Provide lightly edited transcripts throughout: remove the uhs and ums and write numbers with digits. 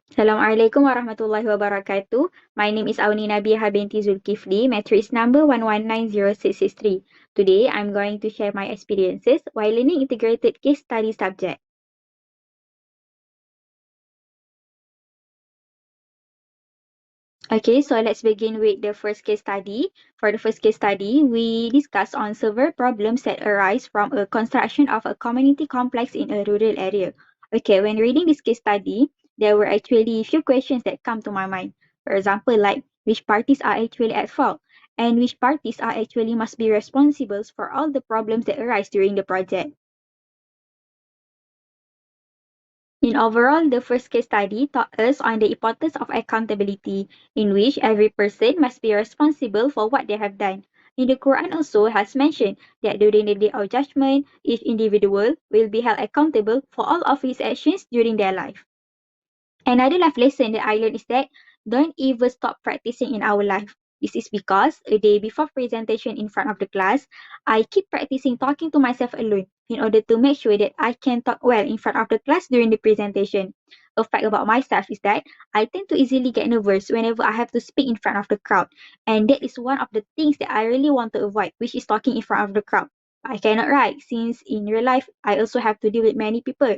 Assalamualaikum warahmatullahi wabarakatuh. My name is Auni Nabihah binti Zulkiply, matrix number 1190663. Today, I'm going to share my experiences while learning integrated case study subject. Okay, so let's begin with the first case study. For the first case study, we discuss on several problems that arise from a construction of a community complex in a rural area. Okay, when reading this case study, there were actually few questions that come to my mind. For example, like which parties are actually at fault and which parties are actually must be responsible for all the problems that arise during the project. In overall, the first case study taught us on the importance of accountability, in which every person must be responsible for what they have done. In the Quran also has mentioned that during the day of judgment, each individual will be held accountable for all of his actions during their life. Another life lesson that I learned is that don't ever stop practicing in our life. This is because a day before presentation in front of the class, I keep practicing talking to myself alone in order to make sure that I can talk well in front of the class during the presentation. A fact about myself is that I tend to easily get nervous whenever I have to speak in front of the crowd. And that is one of the things that I really want to avoid, which is talking in front of the crowd. I cannot, right? Since in real life, I also have to deal with many people.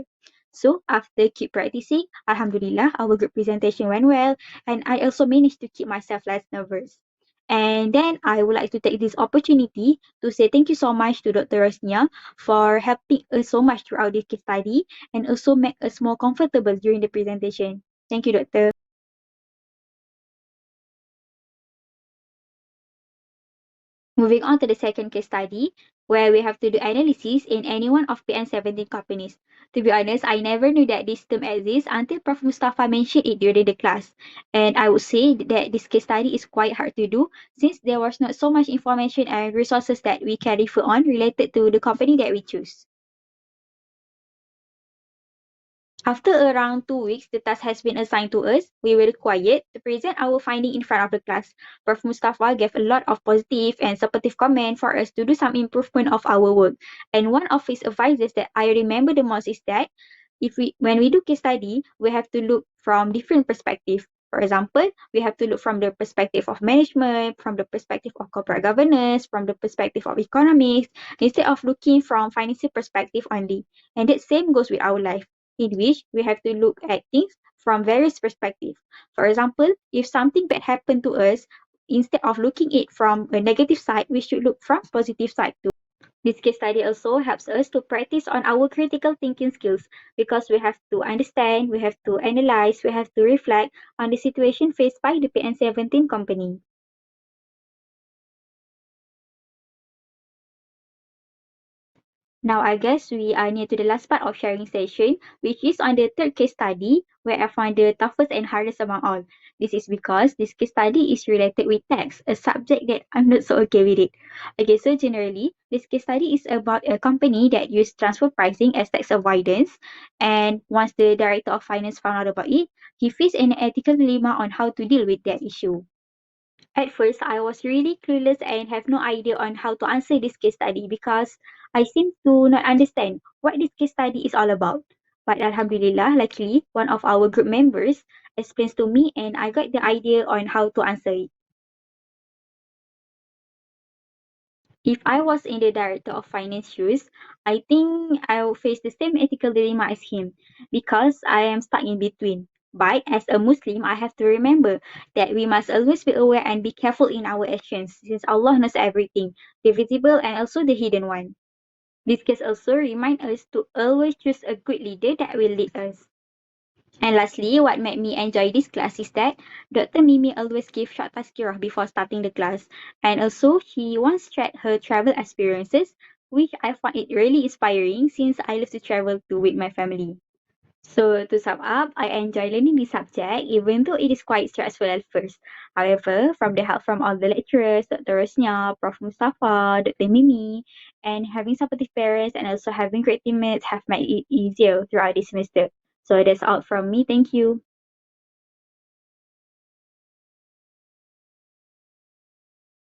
So after keep practicing, Alhamdulillah, our group presentation went well, and I also managed to keep myself less nervous. And then I would like to take this opportunity to say thank you so much to Dr. Rosnia for helping us so much throughout this case study and also make us more comfortable during the presentation. Thank you, Doctor. Moving on to the second case study, where we have to do analysis in any one of PN17 companies. To be honest, I never knew that this term exists until Prof. Mustafa mentioned it during the class. And I would say that this case study is quite hard to do since there was not so much information and resources that we can refer on related to the company that we choose. After around 2 weeks, the task has been assigned to us. We were required to present our finding in front of the class. Prof. Mustafa gave a lot of positive and supportive comment for us to do some improvement of our work. And one of his advices that I remember the most is that when we do case study, we have to look from different perspectives. For example, we have to look from the perspective of management, from the perspective of corporate governance, from the perspective of economics, instead of looking from financial perspective only. And that same goes with our life in which we have to look at things from various perspectives. For example, if something bad happened to us, instead of looking it from a negative side, we should look from positive side too. This case study also helps us to practice on our critical thinking skills because we have to understand, we have to analyze, we have to reflect on the situation faced by the PN17 company. Now, I guess we are near to the last part of sharing session, which is on the third case study, where I find the toughest and hardest among all. This is because this case study is related with tax, a subject that I'm not so okay with it. Okay, so generally, this case study is about a company that used transfer pricing as tax avoidance. And once the director of finance found out about it, he faced an ethical dilemma on how to deal with that issue. At first, I was really clueless and have no idea on how to answer this case study because I seem to not understand what this case study is all about. But Alhamdulillah, luckily, one of our group members explains to me and I got the idea on how to answer it. If I was in the director of finance shoes, I think I would face the same ethical dilemma as him because I am stuck in between. But as a Muslim, I have to remember that we must always be aware and be careful in our actions since Allah knows everything, the visible and also the hidden one. This case also reminds us to always choose a good leader that will lead us. And lastly, what made me enjoy this class is that Dr. Mimi always gives short tazkirah before starting the class. And also, she once shared her travel experiences, which I found it really inspiring since I love to travel too with my family. So to sum up, I enjoy learning this subject even though it is quite stressful at first. However, from the help from all the lecturers, Dr. Rosnia, Prof. Mustafa, Dr. Mimi, and having supportive parents and also having great teammates have made it easier throughout this semester. So that's all from me. Thank you.